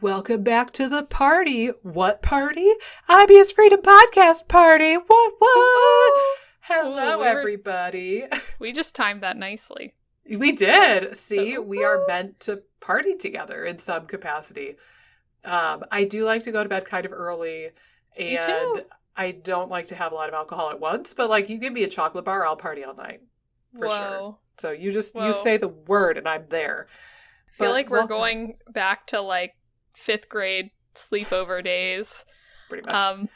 Welcome back to the party. What party? IBS Freedom Podcast Party. What? Ooh, Hello, ooh, everybody. we just timed that nicely. We did. See, Ooh. we are meant to party together in some capacity. I do like to go to bed kind of early, Me and too. I don't like to have a lot of alcohol at once, but like you give me a chocolate bar, I'll party all night. For sure. Whoa. So you Whoa. say the word and I'm there. I feel But like we're welcome, going back to like fifth grade sleepover days. pretty much.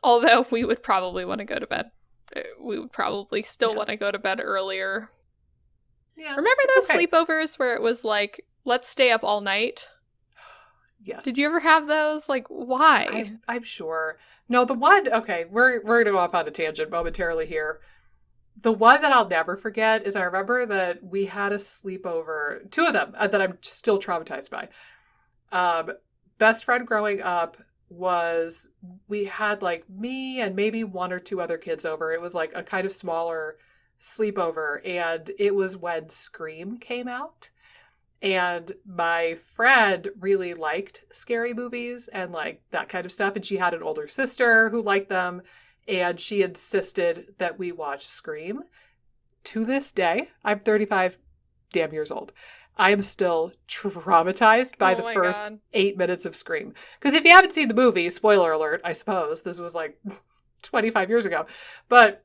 Although we would probably want to go to bed. We would probably still Yeah. want to go to bed earlier. Yeah. Remember it's those okay. sleepovers where it was like, let's stay up all night? Yes. Did you ever have those? Like, why? I'm sure. No, the one, okay, we're gonna go off on a tangent momentarily here. The one that I'll never forget is I remember that we had a sleepover, two of them that I'm still traumatized by. Best friend growing up was we had like me and maybe one or two other kids over. It was like a kind of smaller sleepover, and it was when Scream came out. And my friend really liked scary movies and like that kind of stuff. And she had an older sister who liked them. And she insisted that we watch Scream. To this day, I'm 35 damn years old. I am still traumatized by Oh the my first God. 8 minutes of Scream. Because if you haven't seen the movie, spoiler alert, I suppose, this was like 25 years ago. But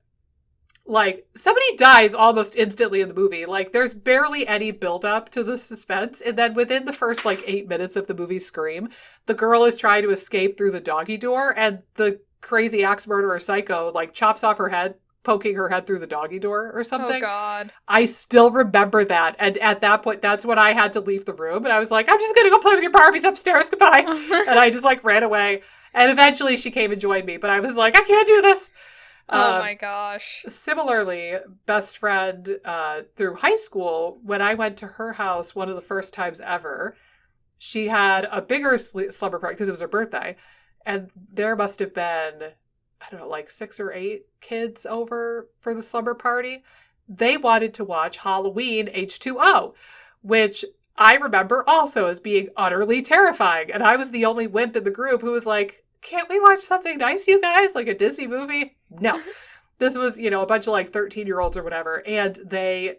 like, somebody dies almost instantly in the movie. Like, there's barely any build-up to the suspense. And then within the first, like, 8 minutes of the movie Scream, the girl is trying to escape through the doggy door, and the crazy axe murderer psycho, like, chops off her head, poking her head through the doggy door or Oh, something. God. I still remember that. And at that point, that's when I had to leave the room. And I was like, I'm just going to go play with your Barbies upstairs. Goodbye. And I just, like, ran away. And eventually she came and joined me. But I was like, I can't do this. Oh my gosh. Similarly, best friend through high school, when I went to her house one of the first times ever, she had a bigger slumber party because it was her birthday. And there must have been, I don't know, like 6 or 8 kids over for the slumber party. They wanted to watch Halloween H2O, which I remember also as being utterly terrifying. And I was the only wimp in the group who was like, can't we watch something nice, you guys? Like a Disney movie? No. This was, a bunch of like 13-year-olds or whatever. And they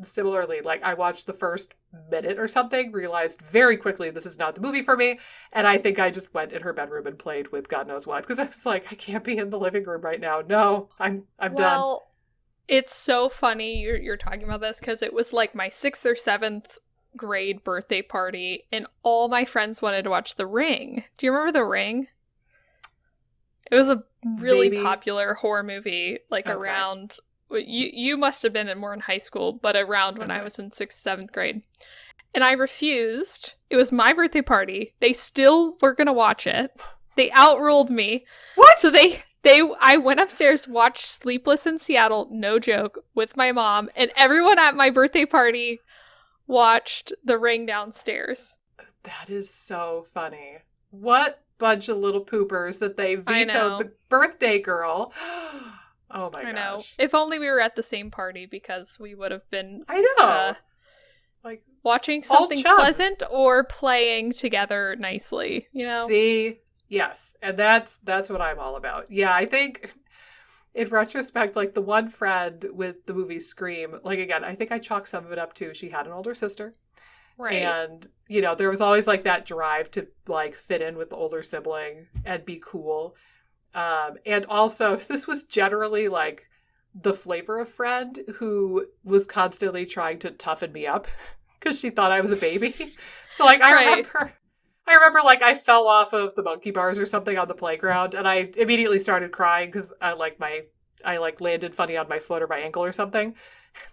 similarly, like I watched the first minute or something, realized very quickly this is not the movie for me. And I think I just went in her bedroom and played with God knows what. Because I was like, I can't be in the living room right now. No, I'm done. Well, it's so funny you're talking about this because it was like my 6th or 7th grade birthday party and all my friends wanted to watch The Ring. Do you remember The Ring? It was a really Maybe. popular horror movie, like Okay. around, you must have been in more in high school, but around when I Okay. was in 6th, 7th grade. And I refused. It was my birthday party. They still were going to watch it. They outruled me. What? So I went upstairs, watched Sleepless in Seattle, no joke, with my mom, and everyone at my birthday party watched The Ring downstairs. That is so funny. What bunch of little poopers that they I know. vetoed the birthday girl. Oh my I know. gosh. If only we were at the same party because we would have been I know. Like, watching Old something chums. pleasant or playing together nicely, you know? see, yes. And that's what I'm all about. Yeah, I think in retrospect, like the one friend with the movie Scream, like again, I think I chalk some of it up to she had an older sister. Right. And, there was always like that drive to like fit in with the older sibling and be cool. And also, this was generally like the flavor of friend who was constantly trying to toughen me up because she thought I was a baby. So like I remember like I fell off of the monkey bars or something on the playground, and I immediately started crying because I landed funny on my foot or my ankle or something.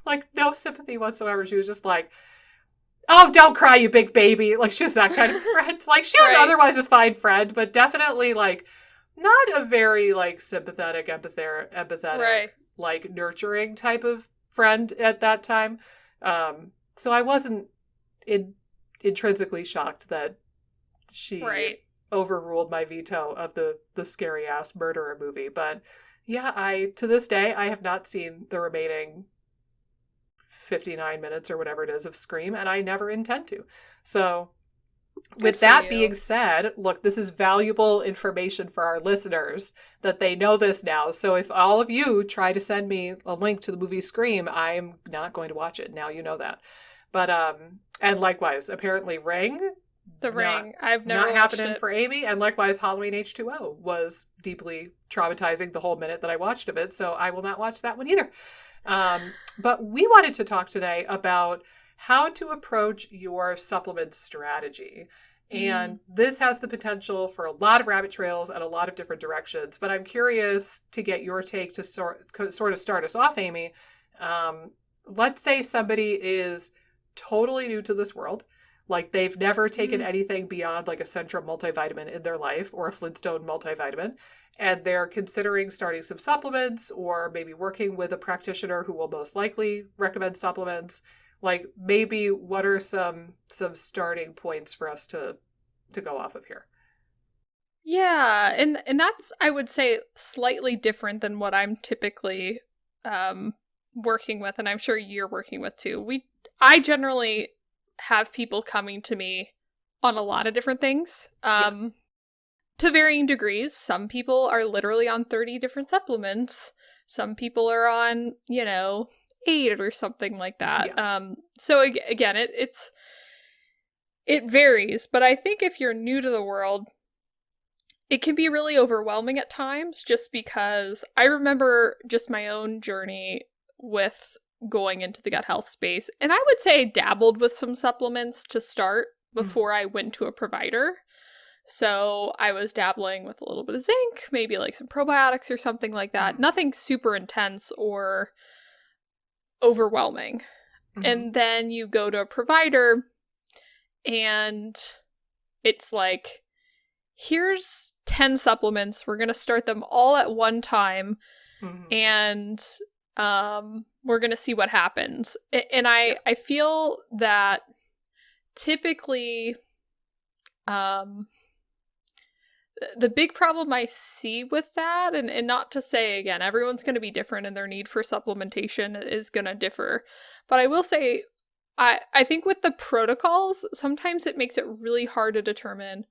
Like no sympathy whatsoever. She was just like, oh, don't cry, you big baby. Like, she was that kind of friend. Like, she was Right. otherwise a fine friend, but definitely, like, not a very, like, sympathetic, empathetic, Right. like, nurturing type of friend at that time. So I wasn't intrinsically shocked that she Right. overruled my veto of the scary-ass murderer movie. But, yeah, to this day, I have not seen the remaining 59 minutes or whatever it is of Scream, and I never intend to. So With that being said, look, this is valuable information for our listeners that they know this now. So if all of you try to send me a link to the movie Scream, I'm not going to watch it. Now you know that. But and likewise, apparently Ring. The Ring. I've never not watched happening it. for Amy. And likewise, Halloween H2O was deeply traumatizing the whole minute that I watched of it. So I will not watch that one either. But we wanted to talk today about how to approach your supplement strategy. And this has the potential for a lot of rabbit trails and a lot of different directions. But I'm curious to get your take to sort of start us off, Amy. Let's say somebody is totally new to this world. Like they've never taken anything beyond like a Centrum multivitamin in their life or a Flintstone multivitamin. And they're considering starting some supplements or maybe working with a practitioner who will most likely recommend supplements. Like maybe what are some starting points for us to go off of here? Yeah, and that's, I would say, slightly different than what I'm typically working with, and I'm sure you're working with too. I generally have people coming to me on a lot of different things. To varying degrees. Some people are literally on 30 different supplements. Some people are on, 8 or something like that. Yeah. So again, it varies, but I think if you're new to the world, it can be really overwhelming at times just because I remember just my own journey with going into the gut health space. And I would say I dabbled with some supplements to start before I went to a provider. So I was dabbling with a little bit of zinc, maybe like some probiotics or something like that. Nothing super intense or overwhelming. And then you go to a provider and it's like, here's 10 supplements. We're going to start them all at one time. And we're going to see what happens. And I feel that typically the big problem I see with that, and not to say, again, everyone's going to be different and their need for supplementation is going to differ. But I will say, I think with the protocols, sometimes it makes it really hard to determine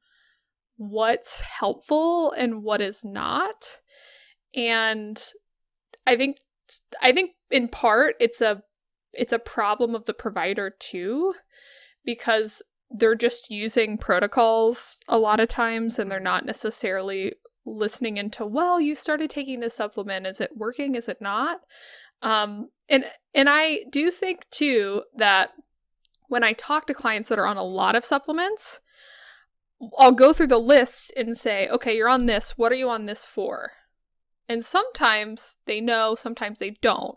what's helpful and what is not. And I think in part it's a problem of the provider too, because they're just using protocols a lot of times and they're not necessarily listening into, well, you started taking this supplement. Is it working? Is it not? And I do think too that when I talk to clients that are on a lot of supplements, I'll go through the list and say, okay, you're on this. What are you on this for? And sometimes they know, sometimes they don't.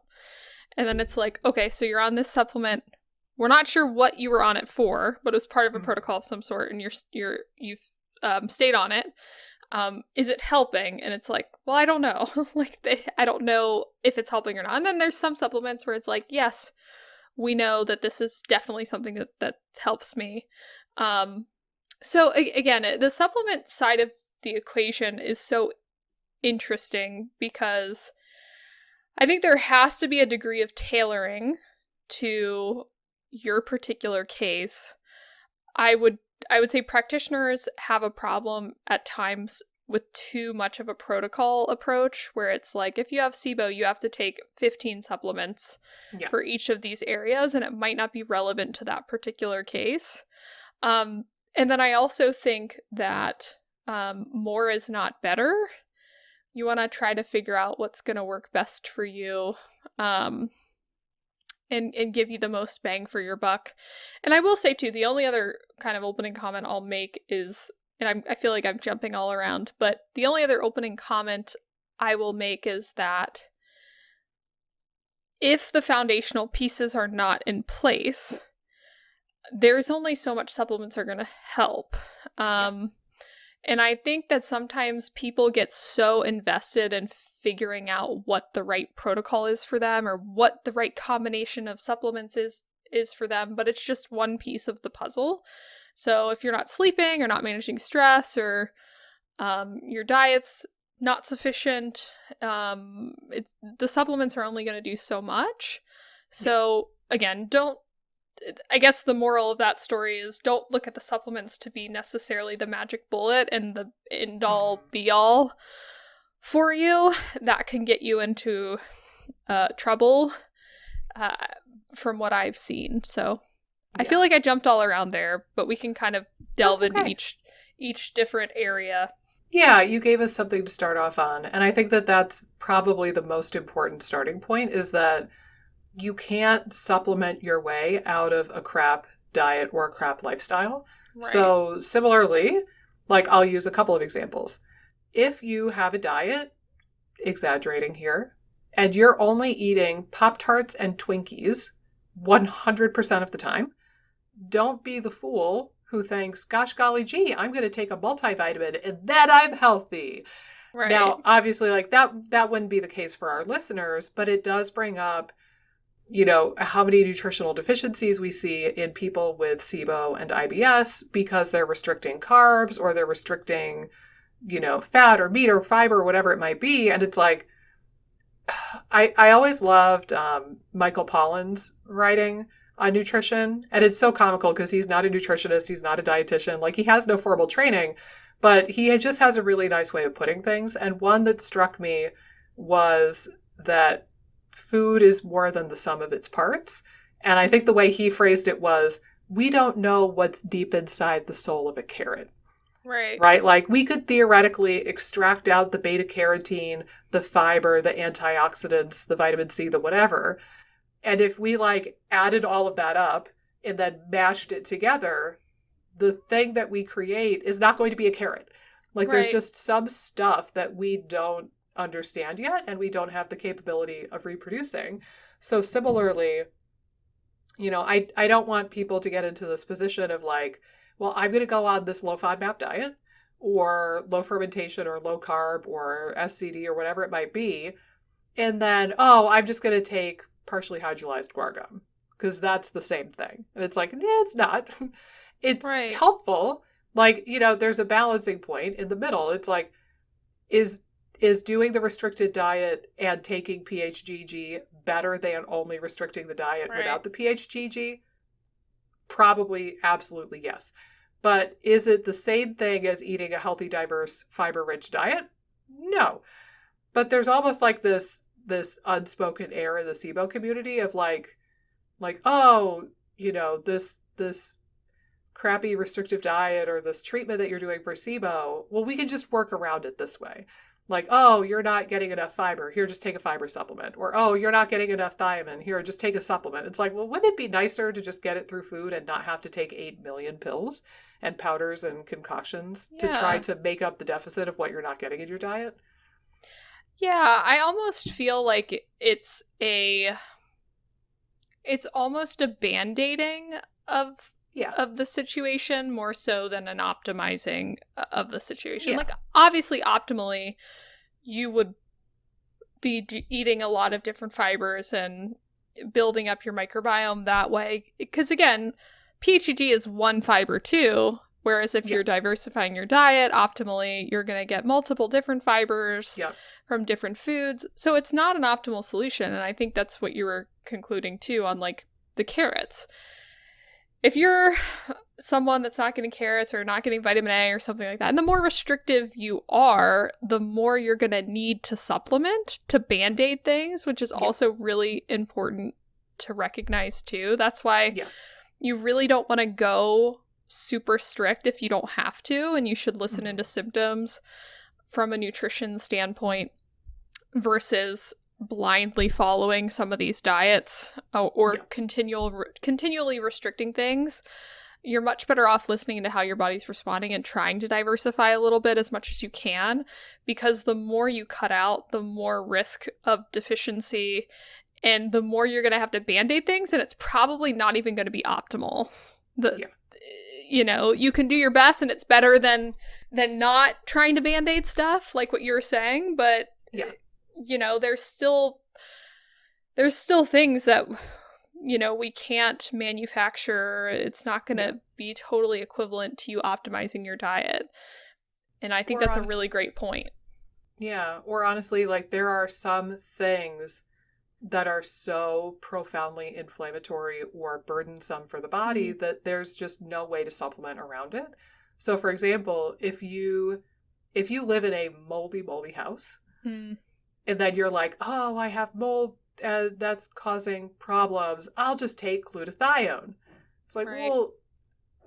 And then it's like, okay, so you're on this supplement. We're not sure what you were on it for, but it was part of a protocol of some sort, and you've stayed on it. Is it helping? And it's like, well, I don't know. I don't know if it's helping or not. And then there's some supplements where it's like, yes, we know that this is definitely something that helps me. So again, the supplement side of the equation is so interesting because I think there has to be a degree of tailoring to your particular case. I would say practitioners have a problem at times with too much of a protocol approach where it's like, if you have SIBo, you have to take 15 supplements for each of these areas, and it might not be relevant to that particular case. And then I also think that more is not better. You want to try to figure out what's going to work best for you. And give you the most bang for your buck. And I will say, too, the only other kind of opening comment I'll make is, and I feel like I'm jumping all around, but the only other opening comment I will make is that if the foundational pieces are not in place, there's only so much supplements are going to help. And I think that sometimes people get so invested in figuring out what the right protocol is for them or what the right combination of supplements is for them, but it's just one piece of the puzzle. So if you're not sleeping or not managing stress or your diet's not sufficient, the supplements are only going to do so much. So again, don't I guess the moral of that story is don't look at the supplements to be necessarily the magic bullet and the end all be all for you. That can get you into trouble from what I've seen. So I feel like I jumped all around there, but we can kind of delve into each different area. Yeah, you gave us something to start off on. And I think that that's probably the most important starting point, is that you can't supplement your way out of a crap diet or a crap lifestyle. Right. So similarly, like I'll use a couple of examples. If you have a diet, exaggerating here, and you're only eating Pop-Tarts and Twinkies 100% of the time, don't be the fool who thinks, gosh, golly gee, I'm going to take a multivitamin and then I'm healthy. Right. Now, obviously, like that wouldn't be the case for our listeners, but it does bring up, you know, how many nutritional deficiencies we see in people with SIBo and IBS because they're restricting carbs or they're restricting, you know, fat or meat or fiber or whatever it might be. And it's like, I always loved Michael Pollan's writing on nutrition. And it's so comical because he's not a nutritionist. He's not a dietitian. Like, he has no formal training, but he just has a really nice way of putting things. And one that struck me was that food is more than the sum of its parts. And I think the way he phrased it was, we don't know what's deep inside the soul of a carrot. Right. Right? Like, we could theoretically extract out the beta carotene, the fiber, the antioxidants, the vitamin C, the whatever. And if we like added all of that up and then mashed it together, the thing that we create is not going to be a carrot. Like, there's just some stuff that we don't understand yet and we don't have the capability of reproducing. So similarly, you know, I don't want people to get into this position of like, well, I'm going to go on this low FODMAP diet or low fermentation or low carb or SCD or whatever it might be. And then, oh, I'm just going to take partially hydrolyzed guar gum because that's the same thing. And it's like, it's not. It's helpful. Like, you know, there's a balancing point in the middle. It's like, is doing the restricted diet and taking PHGG better than only restricting the diet without the PHGG? Probably, absolutely, yes. But is it the same thing as eating a healthy, diverse, fiber-rich diet? No. But there's almost like this unspoken air in the SIBo community of like, oh, you know, this crappy restrictive diet or this treatment that you're doing for SIBo, well, we can just work around it this way. Like, oh, you're not getting enough fiber. Here, just take a fiber supplement. Or, oh, you're not getting enough thiamine. Here, just take a supplement. It's like, well, wouldn't it be nicer to just get it through food and not have to take 8 million pills and powders and concoctions to try to make up the deficit of what you're not getting in your diet? Yeah, I almost feel like it's almost a band-aiding of the situation more so than an optimizing of the situation. Like, obviously, optimally, you would be eating a lot of different fibers and building up your microbiome that way. Because, again, PHG is one fiber too, whereas if you're diversifying your diet optimally, you're going to get multiple different fibers from different foods. So it's not an optimal solution. And I think that's what you were concluding too on, like, the carrots. If you're someone that's not getting carrots or not getting vitamin A or something like that, and the more restrictive you are, the more you're going to need to supplement to band-aid things, which is also really important to recognize too. That's why you really don't want to go super strict if you don't have to, and you should listen into symptoms from a nutrition standpoint versus blindly following some of these diets or continually restricting things. You're much better off listening to how your body's responding and trying to diversify a little bit as much as you can, because the more you cut out, the more risk of deficiency and the more you're going to have to band-aid things, and it's probably not even going to be optimal. You know, you can do your best and it's better than not trying to band-aid stuff like what you were saying, but you know, there's still things that, you know, we can't manufacture. It's not going to be totally equivalent to you optimizing your diet. And I think that's a really great point. Yeah. Or honestly, like, there are some things that are so profoundly inflammatory or burdensome for the body that there's just no way to supplement around it. So for example, if you live in a moldy house and then you're like, oh, I have mold that's causing problems, I'll just take glutathione. It's like, well,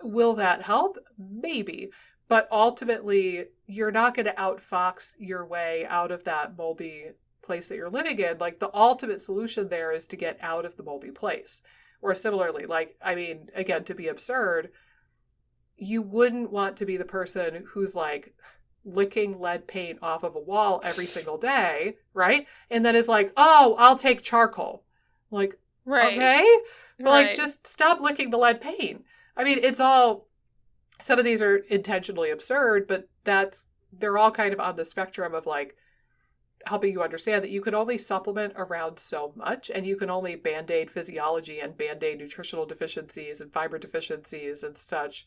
will that help? Maybe. But ultimately, you're not going to outfox your way out of that moldy place that you're living in. Like, the ultimate solution there is to get out of the moldy place. Or similarly, like, I mean, again, to be absurd, you wouldn't want to be the person who's like licking lead paint off of a wall every single day, right? And then is like, oh, I'll take charcoal. Like, okay? But like, just stop licking the lead paint. I mean, it's all, some of these are intentionally absurd, but they're all kind of on the spectrum of like helping you understand that you can only supplement around so much, and you can only band-aid physiology and band-aid nutritional deficiencies and fiber deficiencies and such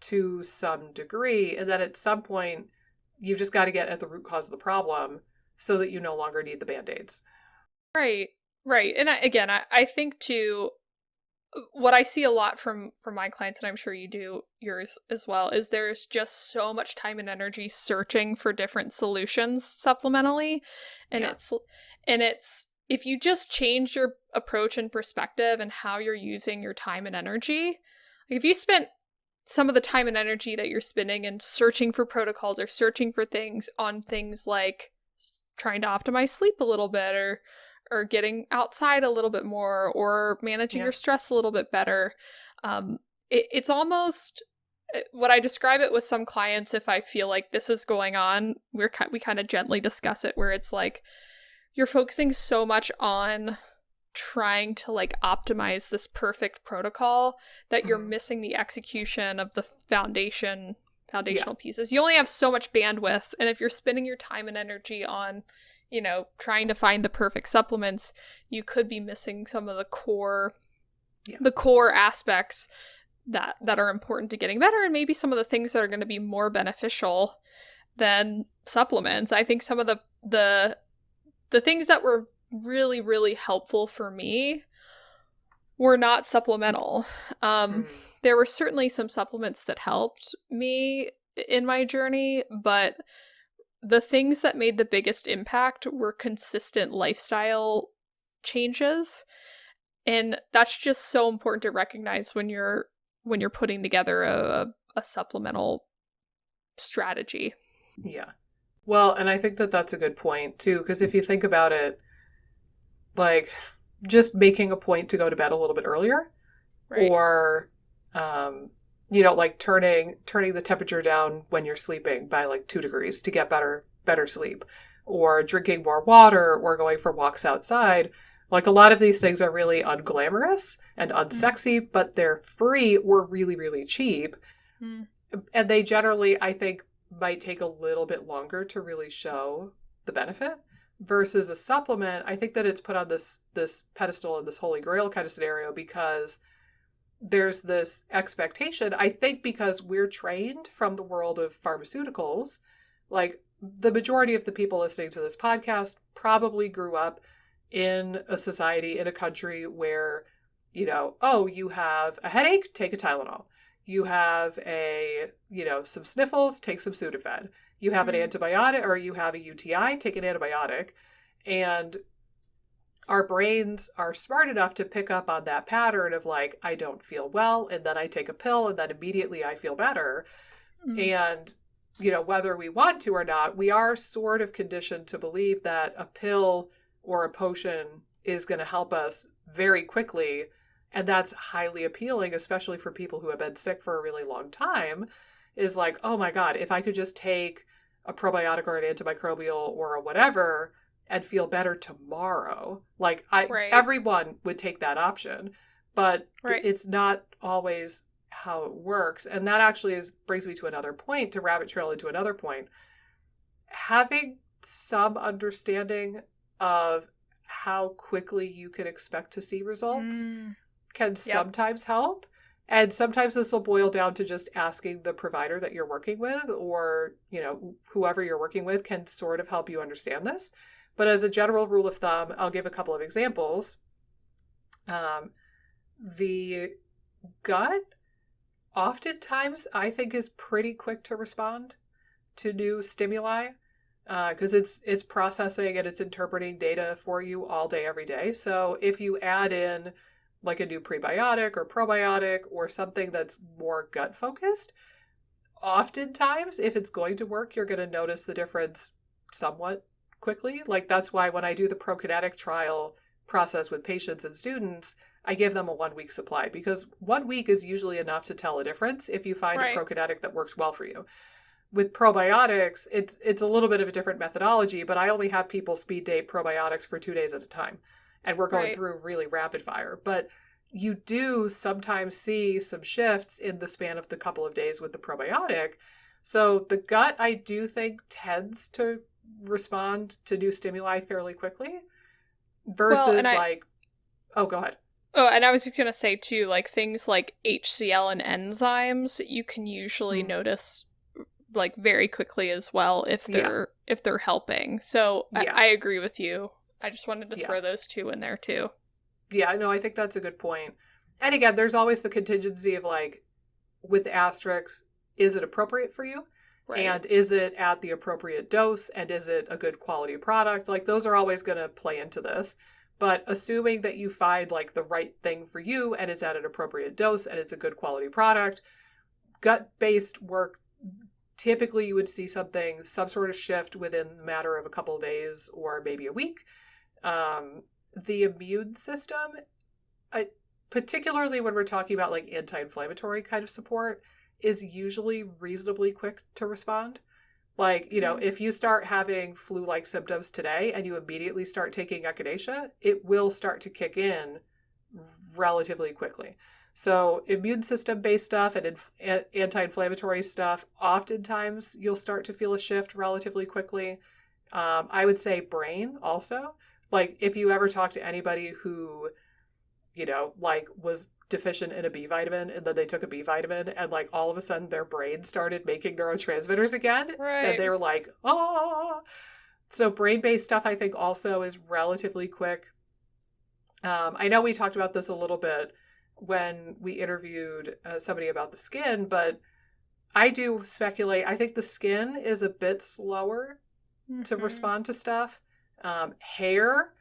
to some degree. And then at some point, you've just got to get at the root cause of the problem so that you no longer need the band-aids. Right. And I think too, what I see a lot from my clients, and I'm sure you do yours as well, is there's just so much time and energy searching for different solutions supplementally. And it's if you just change your approach and perspective and how you're using your time and energy, like if you spent some of the time and energy that you're spending in searching for protocols or searching for things on things like trying to optimize sleep a little bit, or getting outside a little bit more, or managing your stress a little bit better. It's almost what I describe it with some clients. If I feel like this is going on, we kind of gently discuss it, where it's like you're focusing so much on trying to like optimize this perfect protocol that you're missing the execution of the foundational pieces. You only have so much bandwidth, and if you're spending your time and energy on trying to find the perfect supplements, you could be missing some of the core aspects that are important to getting better, and maybe some of the things that are going to be more beneficial than supplements. I think some of the things that were really, really helpful for me were not supplemental. There were certainly some supplements that helped me in my journey, but the things that made the biggest impact were consistent lifestyle changes. And that's just so important to recognize when you're putting together a supplemental strategy. Yeah. Well, and I think that that's a good point too, because if you think about it, like just making a point to go to bed a little bit earlier, or like turning the temperature down when you're sleeping by like 2 degrees to get better sleep, or drinking more water, or going for walks outside. Like a lot of these things are really unglamorous and unsexy, but they're free or really, really cheap. And they generally, I think, might take a little bit longer to really show the benefit. Versus a supplement, I think that it's put on this pedestal and this holy grail kind of scenario because there's this expectation, I think because we're trained from the world of pharmaceuticals. Like the majority of the people listening to this podcast probably grew up in a society, in a country where, you have a headache, take a Tylenol. You have some sniffles, take some Sudafed. You have an antibiotic, or you have a UTI, take an antibiotic. And our brains are smart enough to pick up on that pattern of like, I don't feel well, and then I take a pill, and then immediately I feel better. And, whether we want to or not, we are sort of conditioned to believe that a pill or a potion is going to help us very quickly. And that's highly appealing, especially for people who have been sick for a really long time, is like, oh my God, if I could just take a probiotic or an antimicrobial or a whatever and feel better tomorrow. Like everyone would take that option, but it's not always how it works. And that actually brings me to another point, to rabbit trail into another point. Having some understanding of how quickly you can expect to see results can sometimes help. And sometimes this will boil down to just asking the provider that you're working with, or, whoever you're working with can sort of help you understand this. But as a general rule of thumb, I'll give a couple of examples. The gut oftentimes I think is pretty quick to respond to new stimuli because it's processing and it's interpreting data for you all day, every day. So if you add in like a new prebiotic or probiotic or something that's more gut focused, oftentimes if it's going to work, you're going to notice the difference somewhat quickly. Like that's why when I do the prokinetic trial process with patients and students, I give them a 1 week supply because 1 week is usually enough to tell a difference if you find a prokinetic that works well for you. With probiotics, it's a little bit of a different methodology, but I only have people speed date probiotics for 2 days at a time. And we're going through really rapid fire. But you do sometimes see some shifts in the span of the couple of days with the probiotic. So the gut, I do think, tends to respond to new stimuli fairly quickly versus oh, go ahead. Oh, and I was just going to say, too, like things like HCl and enzymes, you can usually notice like very quickly as well if they're helping. So I agree with you. I just wanted to throw those two in there, too. Yeah, no, I think that's a good point. And again, there's always the contingency of like, with asterisks, is it appropriate for you? Right. And is it at the appropriate dose? And is it a good quality product? Like those are always going to play into this. But assuming that you find like the right thing for you and it's at an appropriate dose and it's a good quality product, gut-based work, typically you would see some sort of shift within a matter of a couple of days or maybe a week. The immune system, particularly when we're talking about like anti-inflammatory kind of support, is usually reasonably quick to respond. Like, you know, if you start having flu-like symptoms today and you immediately start taking echinacea, it will start to kick in relatively quickly. So immune system-based stuff and anti-inflammatory stuff, oftentimes you'll start to feel a shift relatively quickly. I would say brain also. Like if you ever talk to anybody who, you know, like was deficient in a B vitamin and then they took a B vitamin and like all of a sudden their brain started making neurotransmitters again. Right. And they were like, oh. So brain-based stuff I think also is relatively quick. I know we talked about this a little bit when we interviewed somebody about the skin, but I do speculate. I think the skin is a bit slower to respond to stuff. Hair,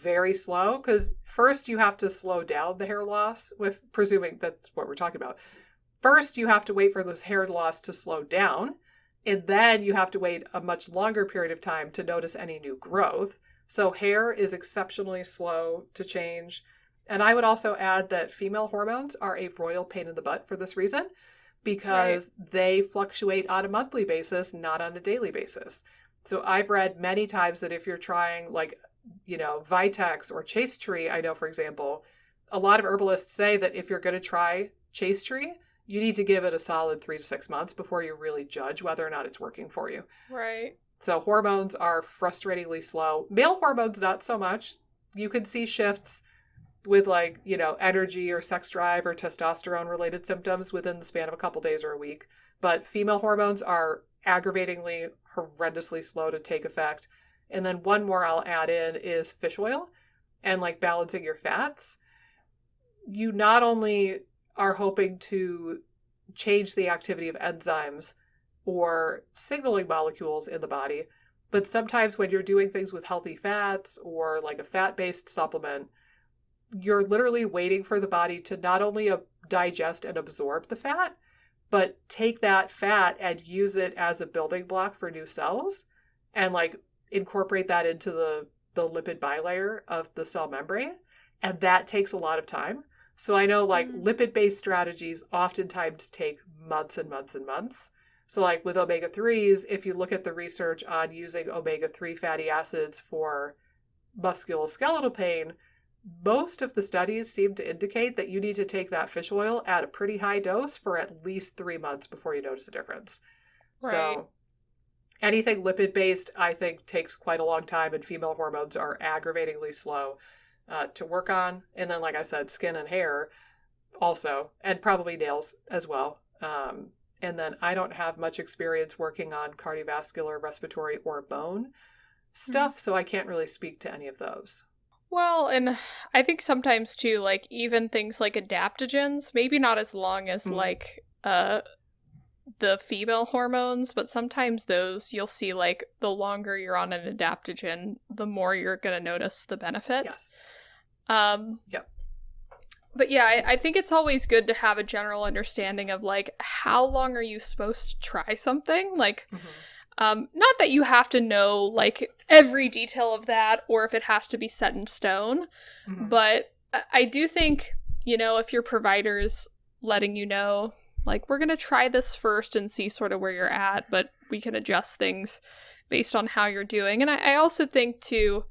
very slow, because first you have to slow down the hair loss, with presuming that's what we're talking about. First, you have to wait for this hair loss to slow down, and then you have to wait a much longer period of time to notice any new growth. So hair is exceptionally slow to change. And I would also add that female hormones are a royal pain in the butt for this reason, because they fluctuate on a monthly basis, not on a daily basis. So I've read many times that if you're trying like, you know, Vitex or Chaste Tree, I know, for example, a lot of herbalists say that if you're going to try Chaste Tree, you need to give it a solid 3 to 6 months before you really judge whether or not it's working for you. Right. So hormones are frustratingly slow. Male hormones, not so much. You can see shifts with like, you know, energy or sex drive or testosterone related symptoms within the span of a couple days or a week. But female hormones are aggravatingly, horrendously slow to take effect. And then one more I'll add in is fish oil and like balancing your fats. You not only are hoping to change the activity of enzymes or signaling molecules in the body, but sometimes when you're doing things with healthy fats or like a fat-based supplement, you're literally waiting for the body to not only digest and absorb the fat, but take that fat and use it as a building block for new cells and like incorporate that into the lipid bilayer of the cell membrane. And that takes a lot of time. So I know like lipid-based strategies oftentimes take months and months and months. So like with omega-3s, if you look at the research on using omega-3 fatty acids for musculoskeletal pain, most of the studies seem to indicate that you need to take that fish oil at a pretty high dose for at least 3 months before you notice a difference. Right. So anything lipid-based, I think, takes quite a long time, and female hormones are aggravatingly slow to work on. And then, like I said, skin and hair also, and probably nails as well. And then I don't have much experience working on cardiovascular, respiratory, or bone. stuff, so I can't really speak to any of those. Well, and I think sometimes too, like even things like adaptogens, maybe not as long as like the female hormones, but sometimes those you'll see like the longer you're on an adaptogen, the more you're going to notice the benefit. Yes. Yep. But yeah, I think it's always good to have a general understanding of like how long are you supposed to try something? Like, not that you have to know like every detail of that or if it has to be set in stone, but I do think, you know, if your provider's letting you know, like, we're going to try this first and see sort of where you're at, but we can adjust things based on how you're doing. And I also think, too,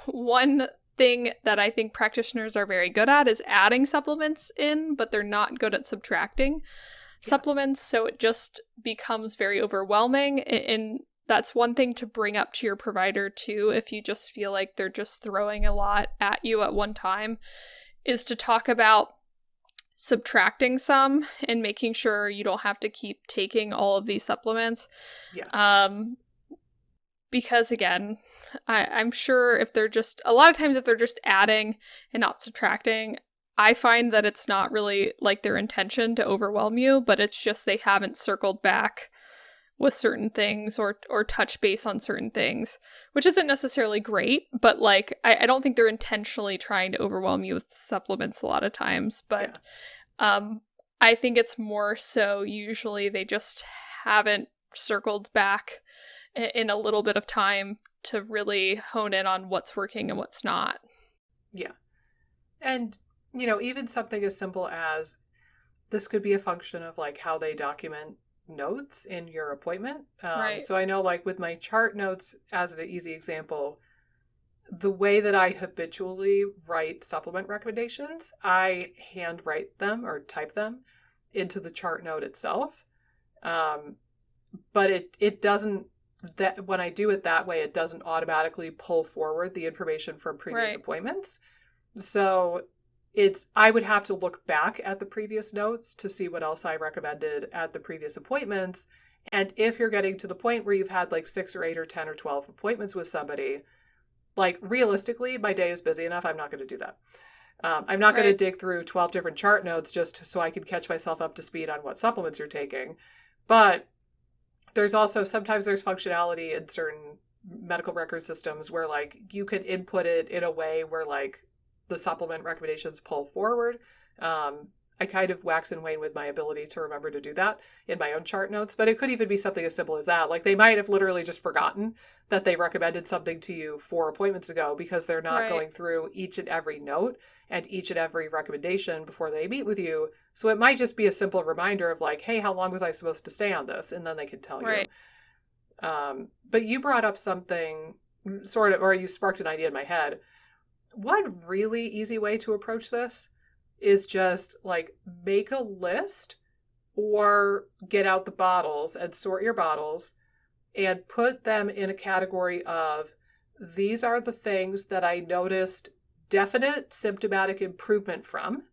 one thing that I think practitioners are very good at is adding supplements in, but they're not good at subtracting supplements, so it just becomes very overwhelming. And that's one thing to bring up to your provider, too, if you just feel like they're just throwing a lot at you at one time, is to talk about subtracting some and making sure you don't have to keep taking all of these supplements. Because again, I'm sure if they're just, a lot of times if they're just adding and not subtracting, I find that it's not really like their intention to overwhelm you, but it's just they haven't circled back with certain things or touch base on certain things, which isn't necessarily great, but like I don't think they're intentionally trying to overwhelm you with supplements a lot of times, but I think it's more so usually they just haven't circled back in a little bit of time to really hone in on what's working and what's not. Yeah. And, you know, even something as simple as this could be a function of like how they document notes in your appointment. Right. So I know like with my chart notes, as an easy example, the way that I habitually write supplement recommendations, I handwrite them or type them into the chart note itself. But it doesn't, that when I do it that way, it doesn't automatically pull forward the information from previous appointments. So I would have to look back at the previous notes to see what else I recommended at the previous appointments. And if you're getting to the point where you've had like 6 or 8 or 10 or 12 appointments with somebody, like realistically, my day is busy enough. I'm not going to do that. I'm not going to dig through 12 different chart notes just so I can catch myself up to speed on what supplements you're taking. But there's also, sometimes there's functionality in certain medical record systems where like you can input it in a way where like the supplement recommendations pull forward. I kind of wax and wane with my ability to remember to do that in my own chart notes, but it could even be something as simple as that. Like they might have literally just forgotten that they recommended something to you 4 appointments ago because they're not going through each and every note and each and every recommendation before they meet with you. So it might just be a simple reminder of like, hey, how long was I supposed to stay on this? And then they can tell you. But you brought up something sort of, or you sparked an idea in my head. One really easy way to approach this is just like make a list or get out the bottles and sort your bottles and put them in a category of these are the things that I noticed definite symptomatic improvement from.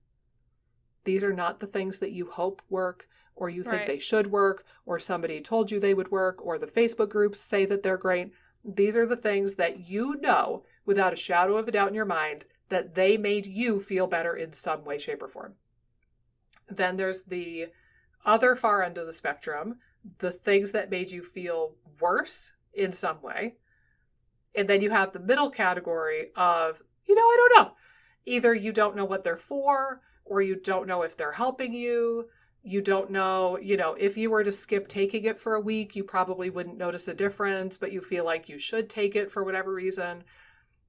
These are not the things that you hope work or you think they should work or somebody told you they would work or the Facebook groups say that they're great. These are the things that you know without a shadow of a doubt in your mind that they made you feel better in some way, shape, or form. Then there's the other far end of the spectrum, the things that made you feel worse in some way. And then you have the middle category of, I don't know. Either you don't know what they're for, or you don't know if they're helping you. You don't know, if you were to skip taking it for a week, you probably wouldn't notice a difference, but you feel like you should take it for whatever reason.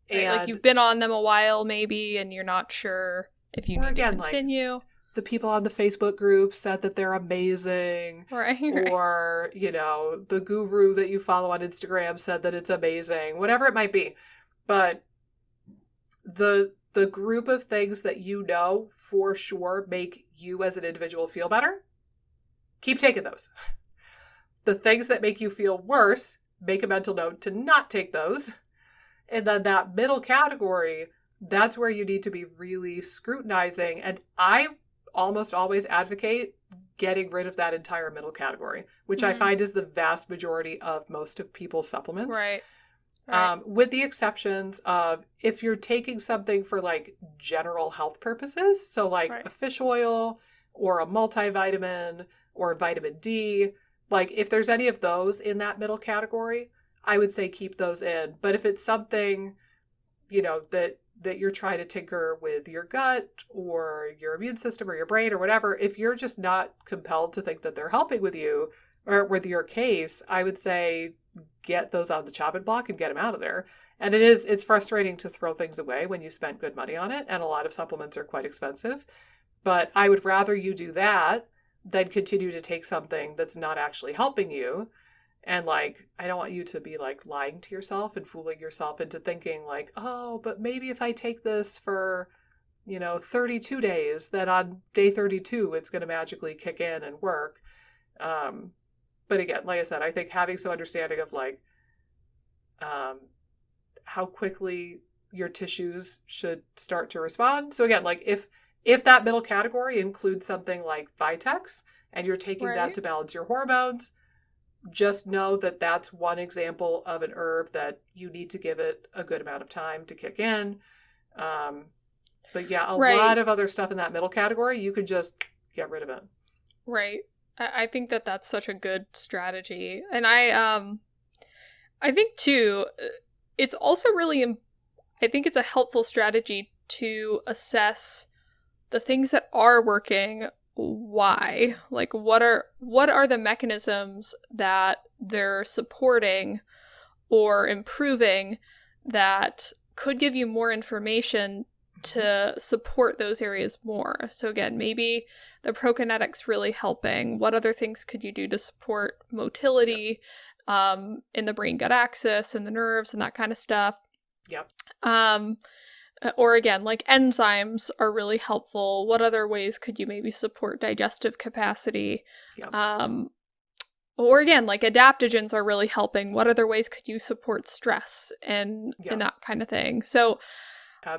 And like you've been on them a while maybe, and you're not sure if you need to continue. Like, the people on the Facebook group said that they're amazing. Right. Or, the guru that you follow on Instagram said that it's amazing. Whatever it might be. But the group of things that you know for sure make you as an individual feel better, keep taking those. The things that make you feel worse, make a mental note to not take those. And then that middle category, that's where you need to be really scrutinizing. And I almost always advocate getting rid of that entire middle category, which I find is the vast majority of most of people's supplements. Right. With the exceptions of if you're taking something for like general health purposes, so like a fish oil or a multivitamin or vitamin D, like if there's any of those in that middle category, I would say keep those in. But if it's something, you know, that you're trying to tinker with your gut or your immune system or your brain or whatever, if you're just not compelled to think that they're helping with you or with your case, I would say get those on the chopping block and get them out of there. And it's frustrating to throw things away when you spent good money on it. And a lot of supplements are quite expensive. But I would rather you do that than continue to take something that's not actually helping you. And like, I don't want you to be like lying to yourself and fooling yourself into thinking like, oh, but maybe if I take this for, 32 days, then on day 32, it's going to magically kick in and work. But again, like I said, I think having some understanding of like how quickly your tissues should start to respond. So again, like if that middle category includes something like Vitex and you're taking that to balance your hormones, just know that that's one example of an herb that you need to give it a good amount of time to kick in. But yeah, a lot of other stuff in that middle category, you could just get rid of it. Right. I think that that's such a good strategy. And I think too, it's also really, I think it's a helpful strategy to assess the things that are working, why, like what are the mechanisms that they're supporting or improving that could give you more information to support those areas more. So again, maybe the prokinetics really helping. What other things could you do to support motility in the brain-gut axis and the nerves and that kind of stuff? Yep. Or again, like enzymes are really helpful. What other ways could you maybe support digestive capacity? Yep. Or again, like adaptogens are really helping. What other ways could you support stress and that kind of thing? So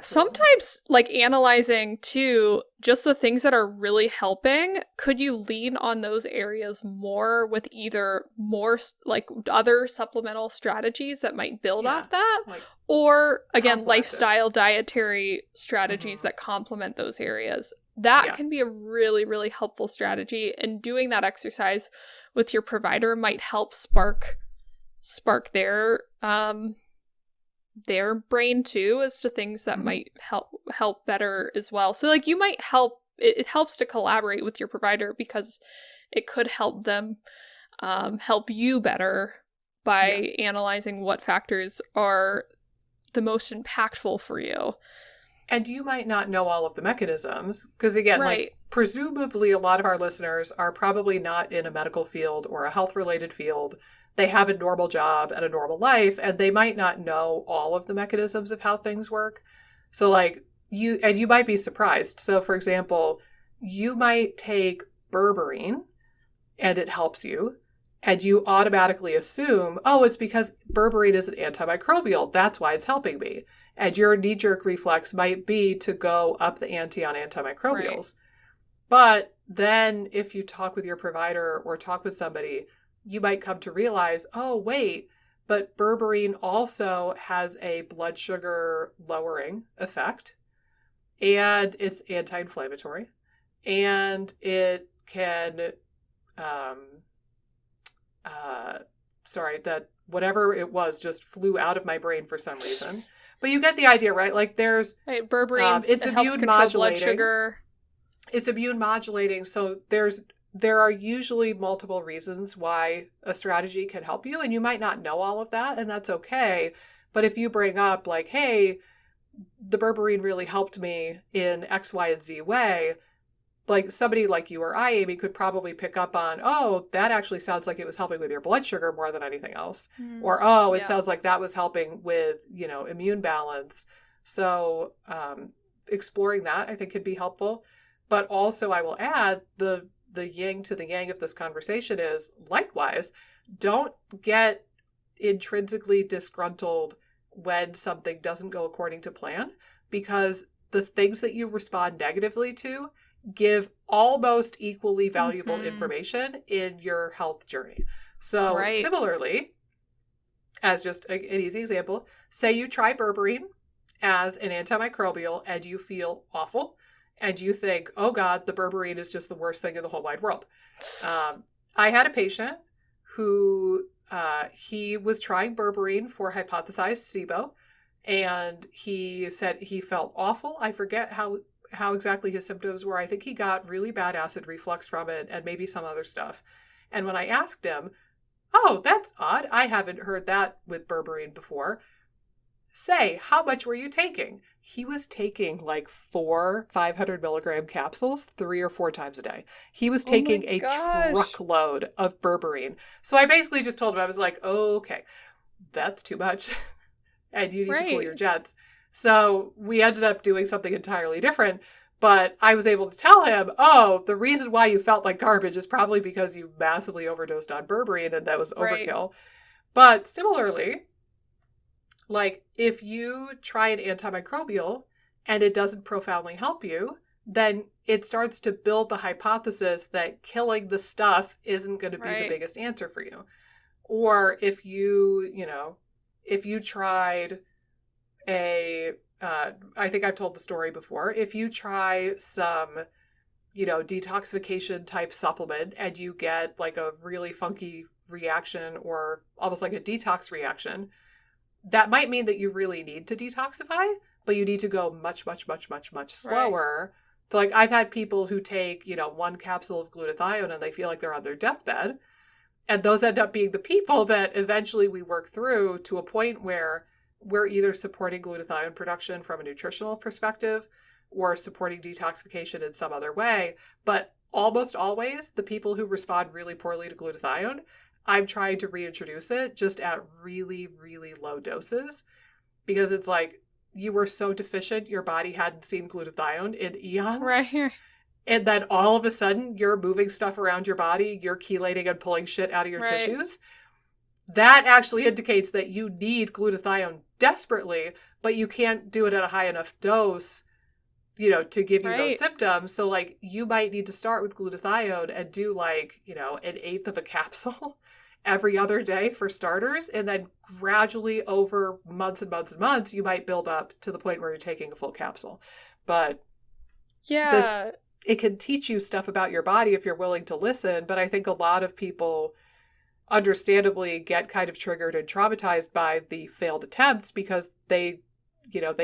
sometimes like analyzing too, just the things that are really helping, could you lean on those areas more with either more like other supplemental strategies that might build off that, like, or again, lifestyle dietary strategies that complement those areas. That can be a really, really helpful strategy. And doing that exercise with your provider might help spark their brain too as to things that might help better as well. So like you might help, it helps to collaborate with your provider because it could help them help you better by analyzing what factors are the most impactful for you. And you might not know all of the mechanisms because again, like presumably a lot of our listeners are probably not in a medical field or a health related field. They have a normal job and a normal life, and they might not know all of the mechanisms of how things work. So like you might be surprised. So for example, you might take berberine and it helps you, and you automatically assume, oh, it's because berberine is an antimicrobial. That's why it's helping me. And your knee-jerk reflex might be to go up the ante on antimicrobials. Right. But then if you talk with your provider or talk with somebody, you might come to realize, oh, wait, but berberine also has a blood sugar lowering effect, and it's anti-inflammatory, and it can, that whatever it was just flew out of my brain for some reason. But you get the idea, right? Like there's berberine, it's immune modulating. Blood sugar. It's immune modulating, so there are usually multiple reasons why a strategy can help you, and you might not know all of that, and that's okay. But if you bring up like, hey, the berberine really helped me in X, Y, and Z way, like somebody like you or I, Amy, could probably pick up on, oh, that actually sounds like it was helping with your blood sugar more than anything else. Or, oh, it sounds like that was helping with, immune balance. So exploring that, I think, could be helpful. But also I will add the yin to the yang of this conversation is likewise, don't get intrinsically disgruntled when something doesn't go according to plan, because the things that you respond negatively to give almost equally valuable Mhm. information in your health journey. So Right. similarly, as just an easy example, say you try berberine as an antimicrobial and you feel awful and you think, oh God, the berberine is just the worst thing in the whole wide world. I had a patient who he was trying berberine for hypothesized SIBO, and he said he felt awful. I forget how exactly his symptoms were. I think he got really bad acid reflux from it and maybe some other stuff. And when I asked him, oh, that's odd. I haven't heard that with berberine before. Say, how much were you taking? He was taking like 4 500 milligram capsules 3 or 4 times a day. He was Oh my taking a gosh. truckload of berberine. So I basically just told him, I was like, oh, okay, that's too much. And you need to cool Right. your jets. So we ended up doing something entirely different. But I was able to tell him, oh, the reason why you felt like garbage is probably because you massively overdosed on berberine and that was Right. overkill. But similarly, like if you try an antimicrobial and it doesn't profoundly help you, then it starts to build the hypothesis that killing the stuff isn't going to be the Right. biggest answer for you. Or if you, if you tried I think I've told the story before, if you try some, detoxification type supplement and you get like a really funky reaction or almost like a detox reaction, that might mean that you really need to detoxify, but you need to go much, much, much, much, much slower. Right. So like I've had people who take, 1 capsule of glutathione and they feel like they're on their deathbed. And those end up being the people that eventually we work through to a point where we're either supporting glutathione production from a nutritional perspective or supporting detoxification in some other way. But almost always, the people who respond really poorly to glutathione, I'm trying to reintroduce it just at really, really low doses because it's like you were so deficient, your body hadn't seen glutathione in eons. Right. And then all of a sudden, you're moving stuff around your body, you're chelating and pulling shit out of your tissues. That actually indicates that you need glutathione desperately, but you can't do it at a high enough dose, to give you those symptoms. So like you might need to start with glutathione and do like, 1/8 of a capsule every other day for starters. And then gradually over months and months and months, you might build up to the point where you're taking a full capsule. But yeah, it can teach you stuff about your body if you're willing to listen. But I think a lot of people understandably get kind of triggered and traumatized by the failed attempts because they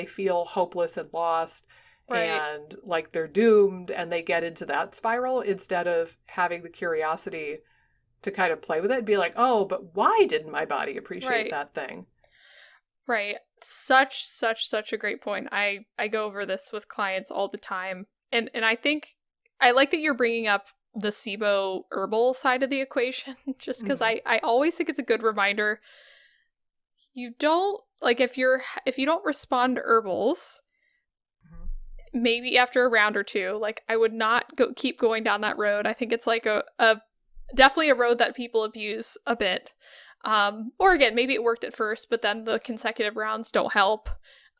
feel hopeless and lost and like they're doomed, and they get into that spiral instead of having the curiosity to kind of play with it and be like, oh, but why didn't my body appreciate that thing? Right. Such a great point. I go over this with clients all the time. And I think I like that you're bringing up the SIBO herbal side of the equation, just because I always think it's a good reminder. You don't, like, if you don't respond to herbals, maybe after a round or two, like, I would not keep going down that road. I think it's like a definitely a road that people abuse a bit. Or again, maybe it worked at first, but then the consecutive rounds don't help.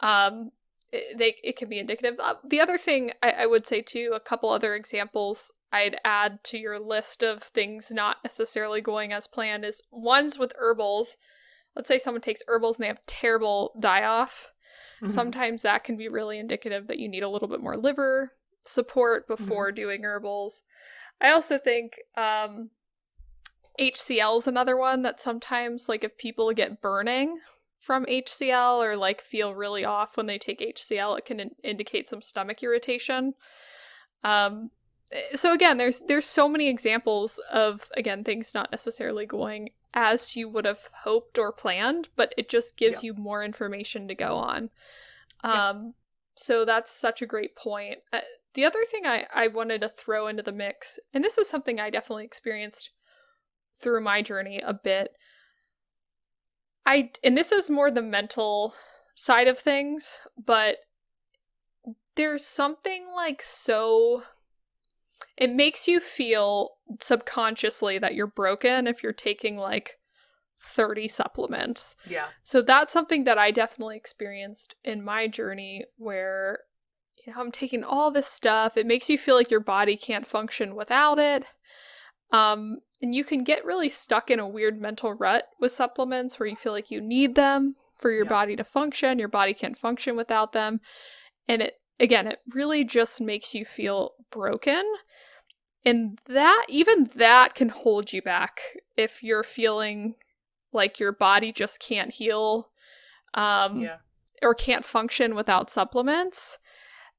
It can be indicative. The other thing I would say too, a couple other examples I'd add to your list of things not necessarily going as planned is ones with herbals. Let's say someone takes herbals and they have terrible die-off. Mm-hmm. Sometimes that can be really indicative that you need a little bit more liver support before doing herbals. I also think HCl is another one that sometimes, like, if people get burning from HCl or like feel really off when they take HCl, it can indicate some stomach irritation. So again, there's so many examples of, again, things not necessarily going as you would have hoped or planned, but it just gives you more information to go on. So that's such a great point. The other thing I wanted to throw into the mix, and this is something I definitely experienced through my journey a bit, and this is more the mental side of things, but there's something like it makes you feel subconsciously that you're broken if you're taking like 30 supplements. Yeah. So that's something that I definitely experienced in my journey where, I'm taking all this stuff. It makes you feel like your body can't function without it. And you can get really stuck in a weird mental rut with supplements where you feel like you need them for your body to function. Your body can't function without them. And it really just makes you feel broken. And even that can hold you back if you're feeling like your body just can't heal or can't function without supplements.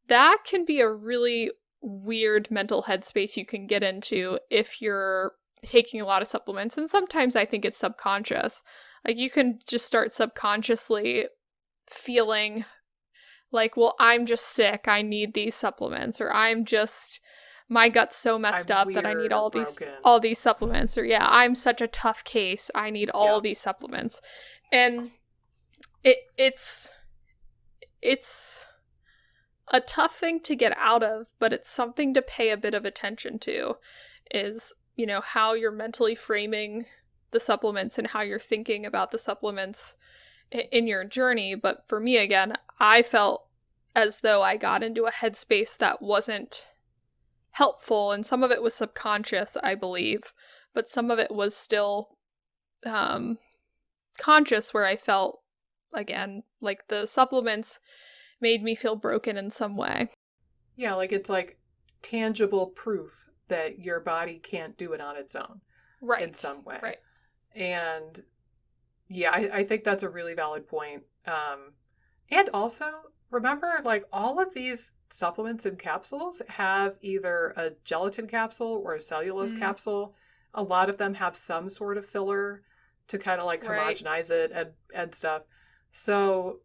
That can be a really weird mental headspace you can get into if you're taking a lot of supplements. And sometimes I think it's subconscious. Like you can just start subconsciously feeling like, well, I'm just sick. I need these supplements, or my gut's so messed up that I need all these supplements, or I'm such a tough case. I need all these supplements. And it's a tough thing to get out of, but it's something to pay a bit of attention to, is, how you're mentally framing the supplements and how you're thinking about the supplements in your journey. But for me, again, I felt as though I got into a headspace that wasn't helpful, and some of it was subconscious, I believe, but some of it was still conscious, where I felt, again, like the supplements made me feel broken in some way. Yeah, like it's like tangible proof that your body can't do it on its own. Right. In some way. Right. And yeah, I think that's a really valid point. And also, remember, like, all of these supplements and capsules have either a gelatin capsule or a cellulose capsule. A lot of them have some sort of filler to kind of like homogenize it and stuff. So,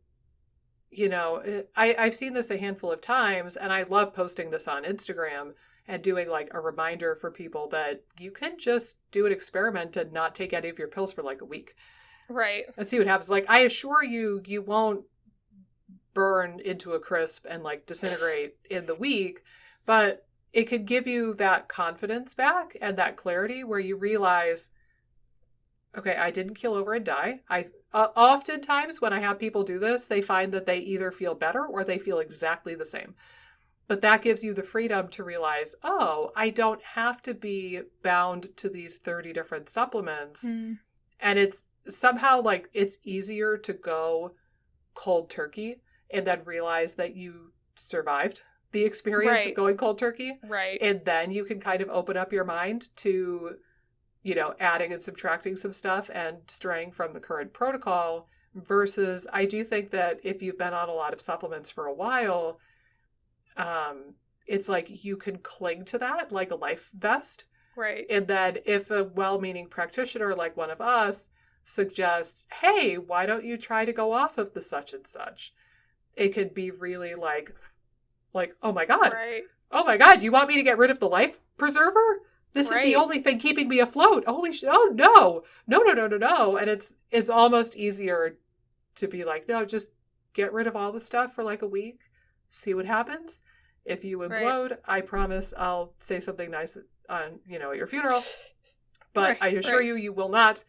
I've seen this a handful of times, and I love posting this on Instagram and doing like a reminder for people that you can just do an experiment and not take any of your pills for like a week. Right. And see what happens. Like, I assure you, you won't burn into a crisp and like disintegrate in the week, but it could give you that confidence back and that clarity where you realize, okay, I didn't keel over and die. Oftentimes when I have people do this, they find that they either feel better or they feel exactly the same. But that gives you the freedom to realize, oh, I don't have to be bound to these 30 different supplements. And it's somehow like it's easier to go cold turkey and then realize that you survived the experience of going cold turkey. Right. And then you can kind of open up your mind to, adding and subtracting some stuff and straying from the current protocol, versus I do think that if you've been on a lot of supplements for a while, it's like you can cling to that like a life vest. Right. And then if a well-meaning practitioner like one of us suggests, hey, why don't you try to go off of the such and such? It could be really like, oh my God. Right. Oh my God, you want me to get rid of the life preserver? This is the only thing keeping me afloat. Holy shit. Oh no. No. And it's almost easier to be like, no, just get rid of all the stuff for like a week. See what happens. If you implode, I promise I'll say something nice on, at your funeral. But I assure you, you will not.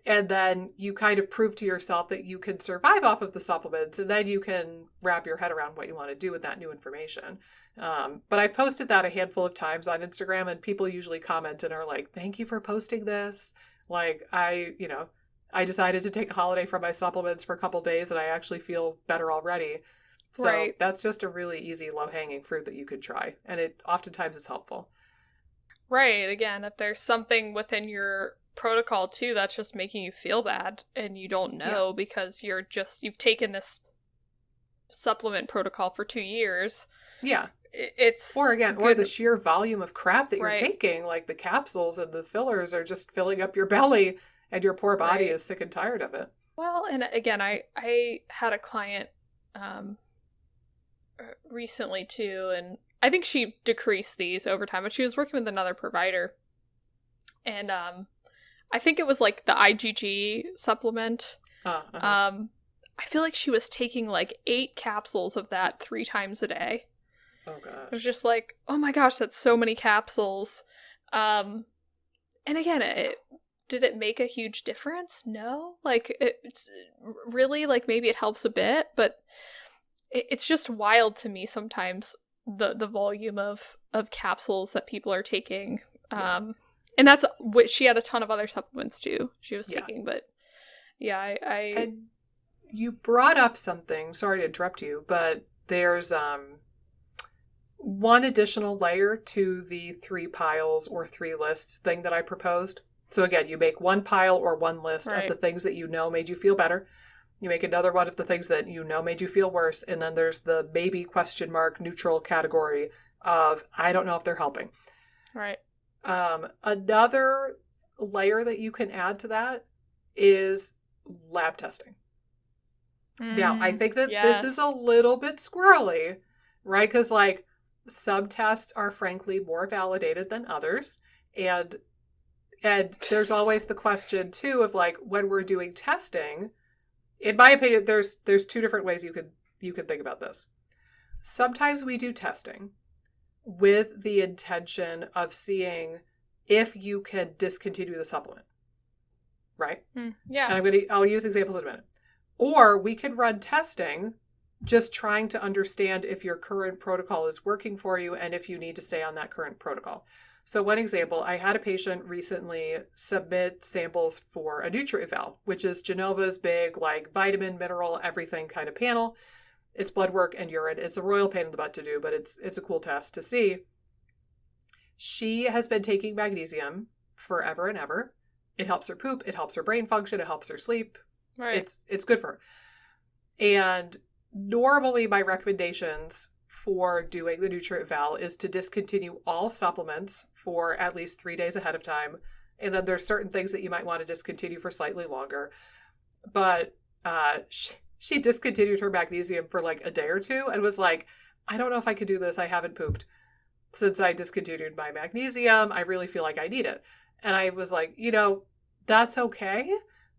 And then you kind of prove to yourself that you can survive off of the supplements, and then you can wrap your head around what you want to do with that new information. But I posted that a handful of times on Instagram, and people usually comment and are like, thank you for posting this. Like, I decided to take a holiday from my supplements for a couple days, and I actually feel better already. So that's just a really easy, low-hanging fruit that you could try. And it oftentimes is helpful. Right. Again, if there's something within your protocol too that's just making you feel bad and you don't know because you've taken this supplement protocol for 2 years. Yeah. It's or the sheer volume of crap that you're taking, like the capsules and the fillers are just filling up your belly and your poor body is sick and tired of it. Well, and again, I had a client recently too, and I think she decreased these over time, but she was working with another provider. And I think it was like the IgG supplement. I feel like she was taking like 8 capsules of that 3 times a day. Oh gosh. It was just like, oh my gosh, that's so many capsules. And again, did it make a huge difference? No. Like, it's really, like, maybe it helps a bit, but it's just wild to me sometimes the volume of capsules that people are taking. And that's what she had a ton of other supplements too she was taking, but yeah, I And you brought up something, sorry to interrupt you, but there's one additional layer to the 3 piles or 3 lists thing that I proposed. So again, you make one pile or one list of the things that you know made you feel better. You make another one of the things that you know made you feel worse. And then there's the maybe question mark neutral category of, I don't know if they're helping. Right. Another layer that you can add to that is lab testing. Now, I think that this is a little bit squirrely, right? Because like some tests are frankly more validated than others. And there's always the question too of like when we're doing testing, in my opinion, there's 2 different ways you could think about this. Sometimes we do testing with the intention of seeing if you can discontinue the supplement, right? Yeah. And I'll use examples in a minute. Or we could run testing just trying to understand if your current protocol is working for you and if you need to stay on that current protocol. So one example, I had a patient recently submit samples for a NutriEval, which is Genova's big like vitamin, mineral, everything kind of panel. It's blood work and urine. It's a royal pain in the butt to do, but it's a cool test to see. She has been taking magnesium forever and ever. It helps her poop. It helps her brain function. It helps her sleep. Right. It's good for her. And normally my recommendations for doing the NutriEval is to discontinue all supplements for at least 3 days ahead of time. And then there's certain things that you might want to discontinue for slightly longer. But she discontinued her magnesium for like a day or 2 and was like, I don't know if I could do this. I haven't pooped since I discontinued my magnesium. I really feel like I need it. And I was like, that's okay,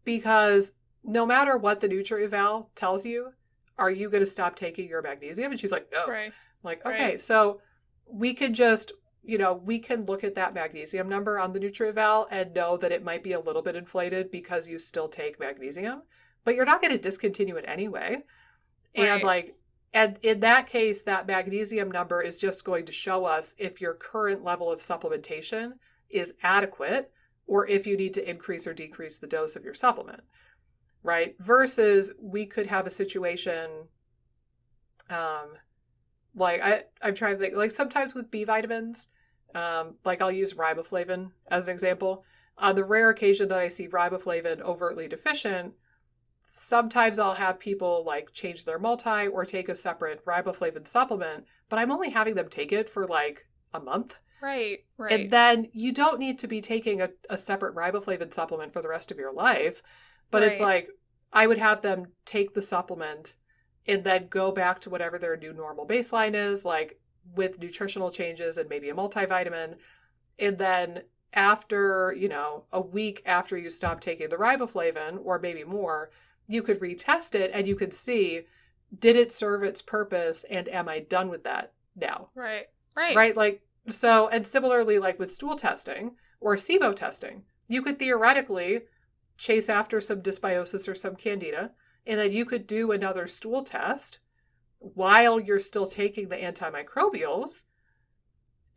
because no matter what the NutriEval tells you, are you going to stop taking your magnesium? And she's like, no. Right. I'm like, okay, so we can just, we can look at that magnesium number on the NutriEval and know that it might be a little bit inflated because you still take magnesium, but you're not going to discontinue it anyway. Right. And in that case, that magnesium number is just going to show us if your current level of supplementation is adequate or if you need to increase or decrease the dose of your supplement. Right? Versus we could have a situation, like I'm trying to think, like sometimes with B vitamins, like I'll use riboflavin as an example. On the rare occasion that I see riboflavin overtly deficient, sometimes I'll have people like change their multi or take a separate riboflavin supplement, but I'm only having them take it for like a month. Right. And then you don't need to be taking a separate riboflavin supplement for the rest of your life. But it's like, I would have them take the supplement and then go back to whatever their new normal baseline is, like with nutritional changes and maybe a multivitamin. And then after, a week after you stop taking the riboflavin, or maybe more, you could retest it and you could see, did it serve its purpose and am I done with that now? Right. Right? Like, so, and similarly, like with stool testing or SIBo testing, you could theoretically chase after some dysbiosis or some candida, and then you could do another stool test while you're still taking the antimicrobials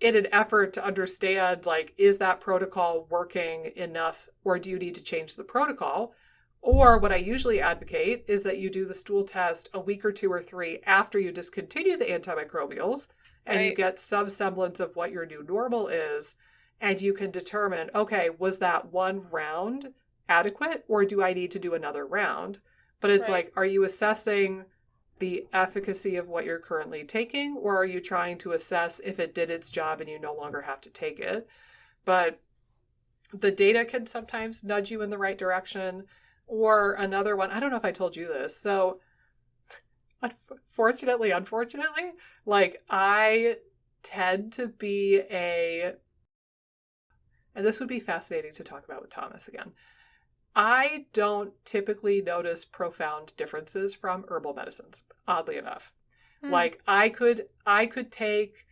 in an effort to understand, like, is that protocol working enough, or do you need to change the protocol? Or what I usually advocate is that you do the stool test a week or 2 or 3 after you discontinue the antimicrobials, and you get some semblance of what your new normal is, and you can determine, okay, was that one round adequate, or do I need to do another round? But it's like, are you assessing the efficacy of what you're currently taking, or are you trying to assess if it did its job and you no longer have to take it? But the data can sometimes nudge you in the right direction. Or another one, I don't know if I told you this. So unfortunately, like I tend to be and this would be fascinating to talk about with Thomas again. I don't typically notice profound differences from herbal medicines, oddly enough. Like I could take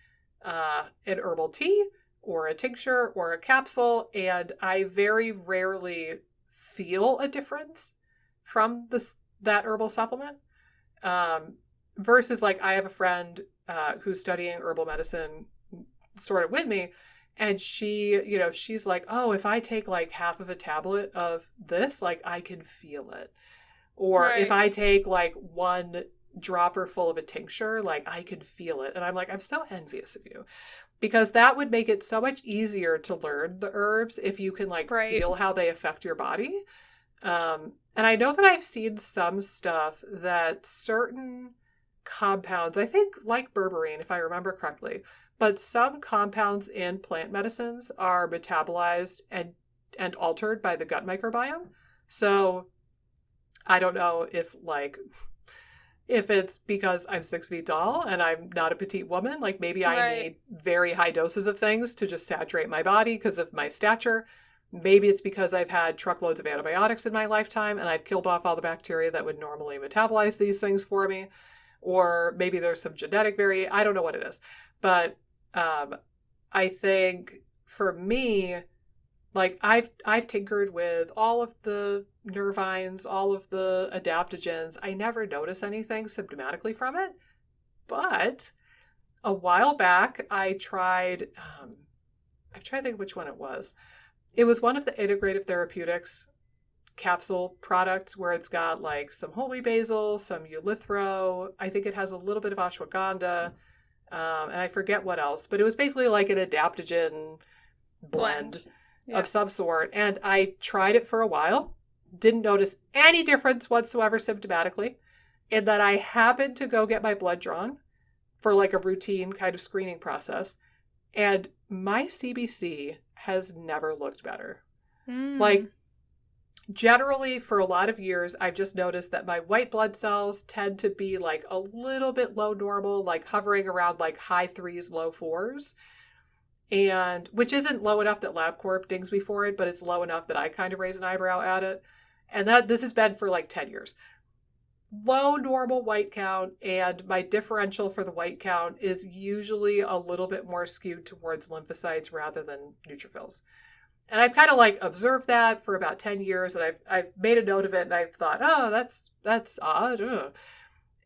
an herbal tea or a tincture or a capsule, and I very rarely feel a difference from that herbal supplement. versus like I have a friend who's studying herbal medicine sort of with me, and she, she's like, oh, if I take like half of a tablet of this, like I can feel it. Or if Right. I take like one dropper full of a tincture, like I can feel it. And I'm like, I'm so envious of you, because that would make it so much easier to learn the herbs if you can like Right. feel how they affect your body. And I know that I've seen some stuff that certain compounds, I think like berberine, if I remember correctly, but some compounds in plant medicines are metabolized and altered by the gut microbiome. So I don't know if it's because I'm 6 feet tall and I'm not a petite woman, like maybe I Right. need very high doses of things to just saturate my body because of my stature. Maybe it's because I've had truckloads of antibiotics in my lifetime and I've killed off all the bacteria that would normally metabolize these things for me. Or maybe there's some genetic variation. I don't know what it is. But I think for me, like I've tinkered with all of the nervines, all of the adaptogens. I never notice anything symptomatically from it. But a while back, I'm trying to think which one it was. It was one of the integrative therapeutics capsule products where it's got like some holy basil, some eleuthero. I think it has a little bit of ashwagandha, and I forget what else. But it was basically like an adaptogen blend Yeah. of some sort. And I tried it for a while, didn't notice any difference whatsoever symptomatically. And then I happened to go get my blood drawn for like a routine kind of screening process. And my CBC has never looked better. Like, generally, for a lot of years, I've just noticed that my white blood cells tend to be like a little bit low normal, like hovering around like high 3s, low 4s. And which isn't low enough that LabCorp dings me for it, but it's low enough that I kind of raise an eyebrow at it. And this has been for like 10 years. Low normal white count, and my differential for the white count is usually a little bit more skewed towards lymphocytes rather than neutrophils. And I've kind of like observed that for about 10 years, and I've made a note of it, and I've thought, oh, that's odd. Ugh.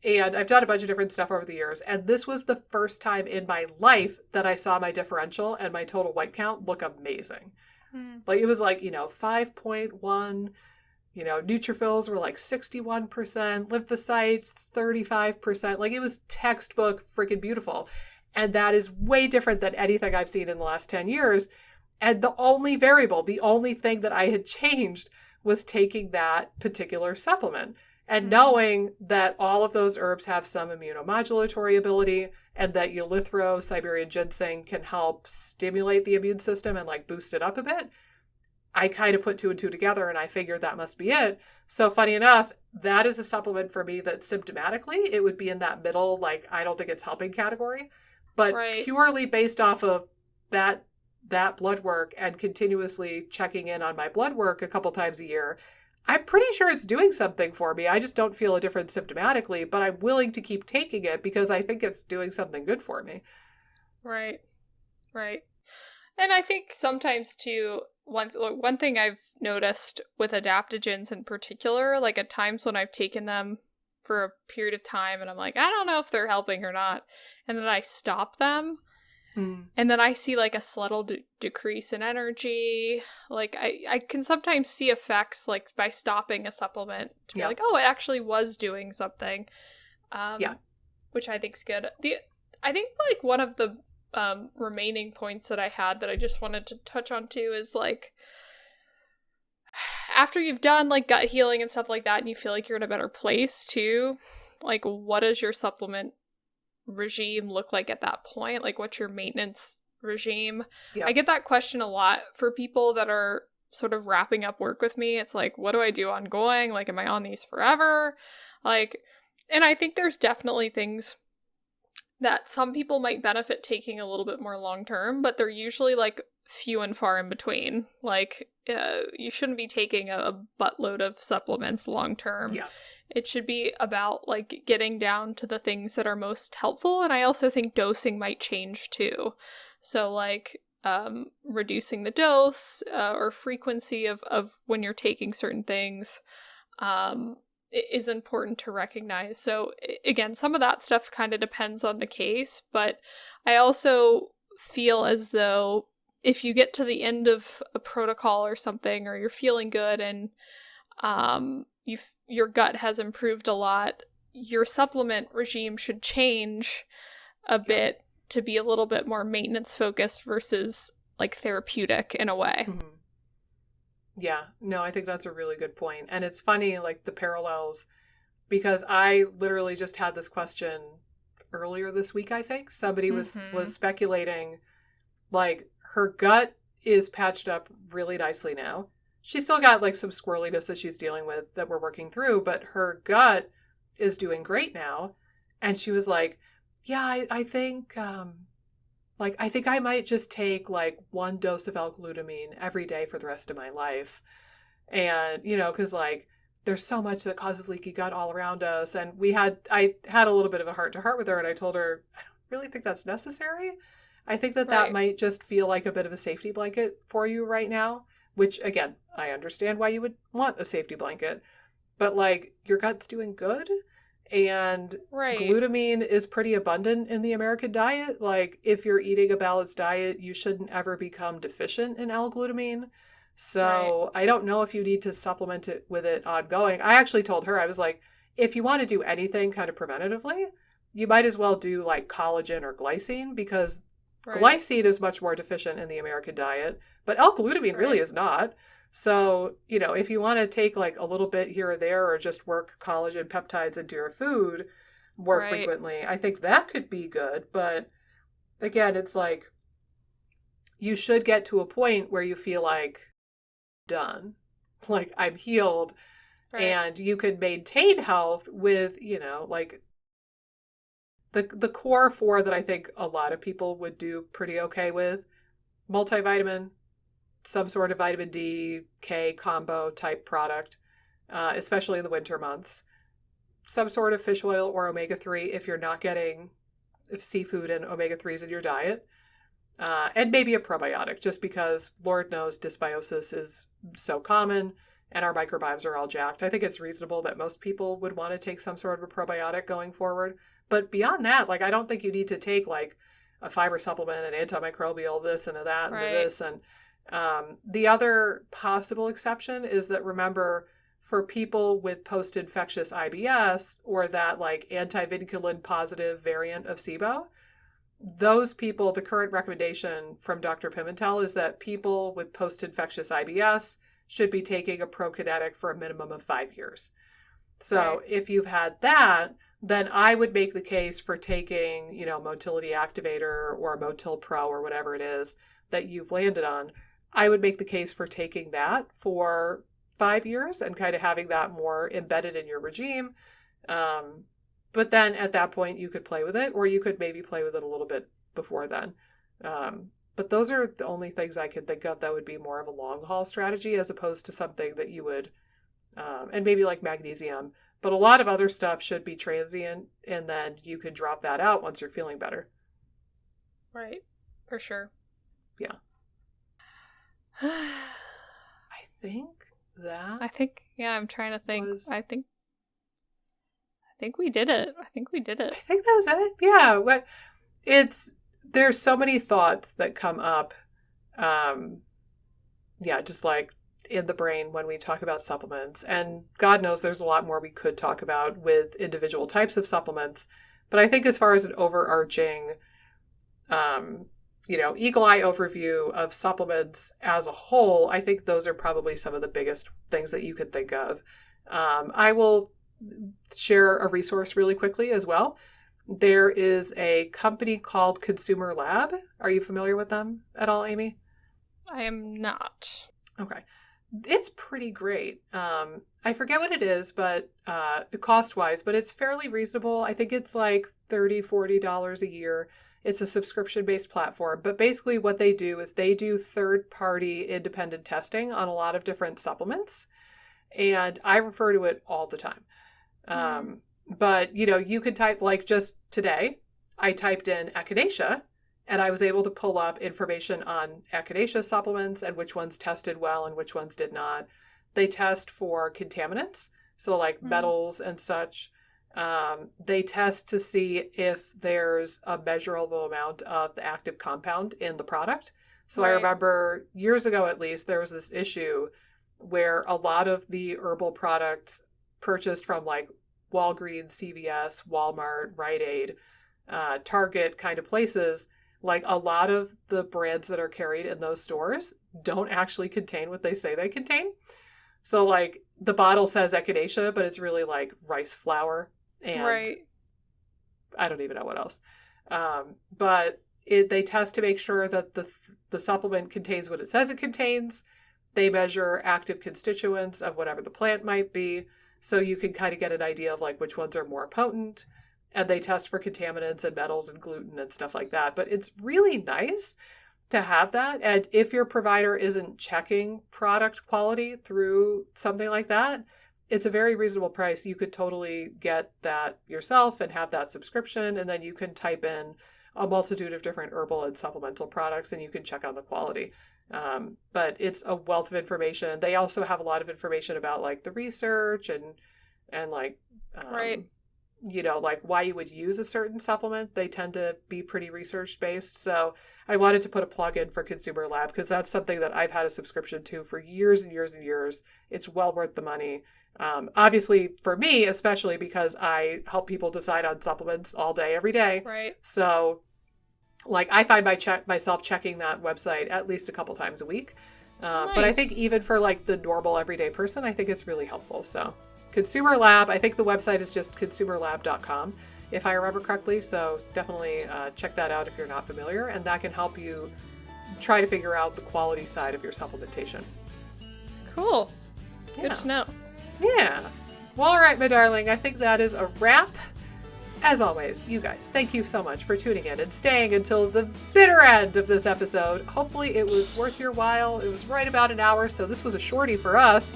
And I've done a bunch of different stuff over the years. And this was the first time in my life that I saw my differential and my total white count look amazing. Like it was like, 5.1, neutrophils were like 61%, lymphocytes 35%. Like it was textbook freaking beautiful. And that is way different than anything I've seen in the last 10 years. And the only variable, the only thing that I had changed was taking that particular supplement. And knowing that all of those herbs have some immunomodulatory ability and that eleuthero, Siberian ginseng can help stimulate the immune system and like boost it up a bit, I kind of put 2 and 2 together and I figured that must be it. So funny enough, that is a supplement for me that symptomatically it would be in that middle, like I don't think it's helping category, but purely based off of that blood work and continuously checking in on my blood work a couple times a year, I'm pretty sure it's doing something for me. I just don't feel a difference symptomatically, but I'm willing to keep taking it because I think it's doing something good for me. Right. And I think sometimes too, one thing I've noticed with adaptogens in particular, like at times when I've taken them for a period of time and I'm like, I don't know if they're helping or not, and then I stop them, and then I see like a subtle decrease in energy. Like I can sometimes see effects like by stopping a supplement to be like, oh, it actually was doing something. Which I think's good. I think like one of the remaining points that I had that I just wanted to touch on too is like after you've done like gut healing and stuff like that and you feel like you're in a better place too, like what does your supplement regime look like at that point? Like what's your maintenance regime? I get that question a lot for people that are sort of wrapping up work with me. It's like, what do I do ongoing? Like, am I on these forever? Like, and I think there's definitely things that some people might benefit taking a little bit more long term, but they're usually like few and far in between. Like, you shouldn't be taking a buttload of supplements long term. It should be about like getting down to the things that are most helpful. And I also think dosing might change too. So like reducing the dose or frequency of when you're taking certain things. is important to recognize. So again, some of that stuff kind of depends on the case, but I also feel as though if you get to the end of a protocol or something, or you're feeling good and your gut has improved a lot, your supplement regime should change a bit to be a little bit more maintenance focused versus like therapeutic in a way. Mm-hmm. Yeah, no, I think that's a really good point. And it's funny, like the parallels, because I literally just had this question earlier this week, I think. Somebody was speculating, like, her gut is patched up really nicely now. She's still got like some squirreliness that she's dealing with that we're working through, but her gut is doing great now. And she was like, yeah, I think I think I might just take like 1 dose of L-glutamine every day for the rest of my life. And, because like there's so much that causes leaky gut all around us. And I had a little bit of a heart to heart with her, and I told her, I don't really think that's necessary. I think that might just feel like a bit of a safety blanket for you right now, which again, I understand why you would want a safety blanket, but like your gut's doing good. And glutamine is pretty abundant in the American diet. Like if you're eating a balanced diet, you shouldn't ever become deficient in L-glutamine. So I don't know if you need to supplement it with it ongoing. I actually told her, I was like, if you want to do anything kind of preventatively, you might as well do like collagen or glycine, because glycine is much more deficient in the American diet, but L-glutamine really is not. So, if you want to take like a little bit here or there, or just work collagen peptides into your food more frequently, I think that could be good. But again, it's like you should get to a point where you feel like done, like I'm healed, and you can maintain health with, like the core 4 that I think a lot of people would do pretty okay with: multivitamin, some sort of vitamin D, K combo type product, especially in the winter months. Some sort of fish oil or omega-3 if you're not getting seafood and omega-3s in your diet. And maybe a probiotic, just because Lord knows dysbiosis is so common and our microbiomes are all jacked. I think it's reasonable that most people would want to take some sort of a probiotic going forward. But beyond that, like I don't think you need to take like a fiber supplement, an antimicrobial, this and that and this. And the other possible exception is that, remember, for people with post-infectious IBS or that like antivinculin positive variant of SIBo, those people, the current recommendation from Dr. Pimentel is that people with post-infectious IBS should be taking a prokinetic for a minimum of 5 years. So if you've had that, then I would make the case for taking, motility activator or Motil Pro or whatever it is that you've landed on. I would make the case for taking that for 5 years and kind of having that more embedded in your regime. But then at that point, you could play with it, or you could maybe play with it a little bit before then. But those are the only things I can think of that would be more of a long haul strategy, as opposed to something that you would, and maybe like magnesium. But a lot of other stuff should be transient, and then you can drop that out once you're feeling better. Right. For sure. Yeah. I think, I'm trying to think. I think we did it. I think that was it. Yeah. There's so many thoughts that come up. Just like in the brain when we talk about supplements, and God knows there's a lot more we could talk about with individual types of supplements. But I think as far as an overarching, eagle eye overview of supplements as a whole, I think those are probably some of the biggest things that you could think of. I will share a resource really quickly as well. There is a company called Consumer Lab. Are you familiar with them at all, Amy? I am not. Okay. It's pretty great. I forget what it is, but cost-wise, but it's fairly reasonable. I think it's like $30, $40 a year. It's a subscription-based platform. But basically what they do is they do third-party independent testing on a lot of different supplements. And I refer to it all the time. But, you could type, like just today, I typed in echinacea, and I was able to pull up information on echinacea supplements and which ones tested well and which ones did not. They test for contaminants. So like metals and such. They test to see if there's a measurable amount of the active compound in the product. So I remember years ago, at least, there was this issue where a lot of the herbal products purchased from like Walgreens, CVS, Walmart, Rite Aid, Target kind of places, like a lot of the brands that are carried in those stores don't actually contain what they say they contain. So like the bottle says echinacea, but it's really like rice flour and I don't even know what else. But they test to make sure that the supplement contains what it says it contains. They measure active constituents of whatever the plant might be. So you can kind of get an idea of like which ones are more potent. And they test for contaminants and metals and gluten and stuff like that. But it's really nice to have that. And if your provider isn't checking product quality through something like that, it's a very reasonable price. You could totally get that yourself and have that subscription. And then you can type in a multitude of different herbal and supplemental products and you can check on the quality. But it's a wealth of information. They also have a lot of information about like the research and like, you know, like why you would use a certain supplement. They tend to be pretty research based. So I wanted to put a plug in for Consumer Lab because that's something that I've had a subscription to for years and years and years. It's well worth the money. Obviously for me, especially because I help people decide on supplements all day, every day. Right. So like I find myself checking that website at least a couple times a week. Nice. But I think even for like the normal everyday person, I think it's really helpful. So Consumer Lab, I think the website is just consumerlab.com if I remember correctly. So definitely check that out if you're not familiar. And that can help you try to figure out the quality side of your supplementation. Cool. Yeah. Good to know. Yeah. Well, all right, my darling. I think that is a wrap. As always, you guys, thank you so much for tuning in and staying until the bitter end of this episode. Hopefully it was worth your while. It was right about an hour, so this was a shorty for us.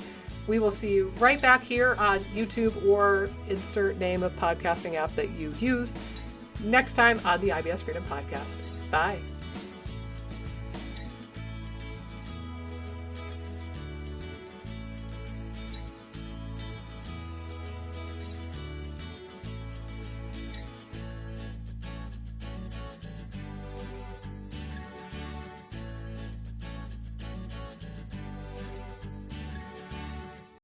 We will see you right back here on YouTube or insert name of podcasting app that you use next time on the IBS Freedom Podcast. Bye.